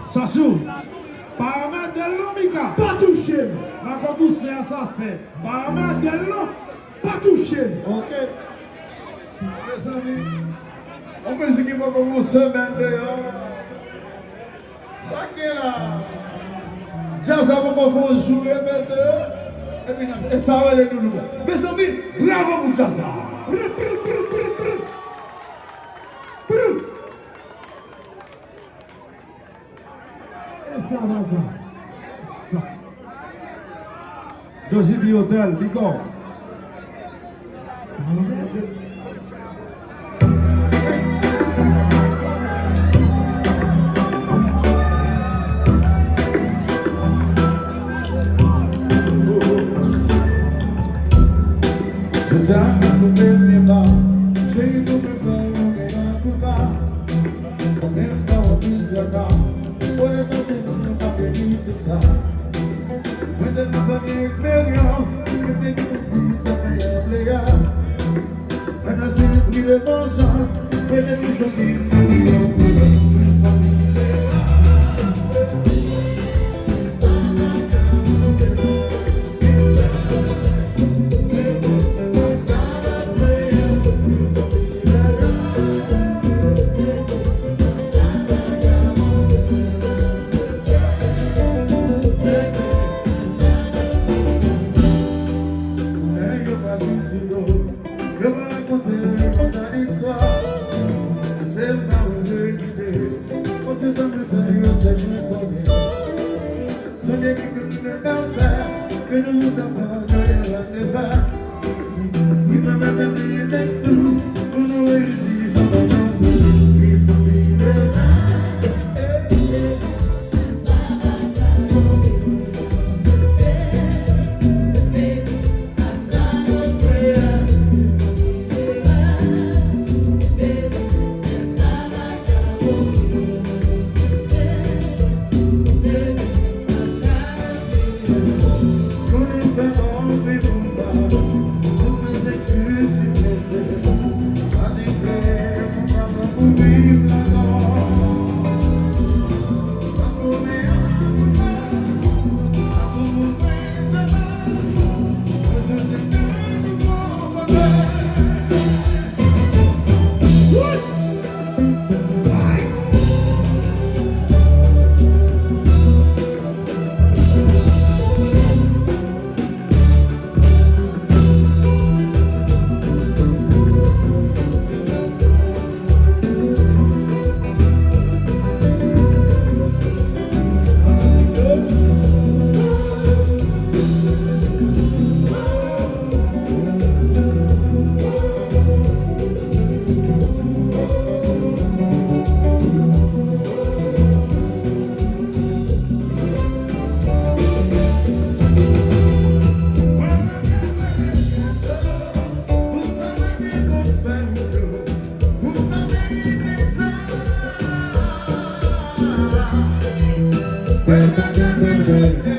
Sassou, paramètre de l'eau, Mika. Pas touché. D'accord, tout c'est assassin. Paramètre de l'eau, pas touché. Ok. Les amis, on peut se dire comme une semaine dehors. Ça qui est là. Jazz avant qu'on fasse jouer maintenant. Et puis, ça va aller nous. Mes amis, bravo pour Jazz. Ça va pas. Ça. Dojibi Hotel, Bigo. When the family experience, if they get to beat the player, and I see this with a conscience, when they do something, Well,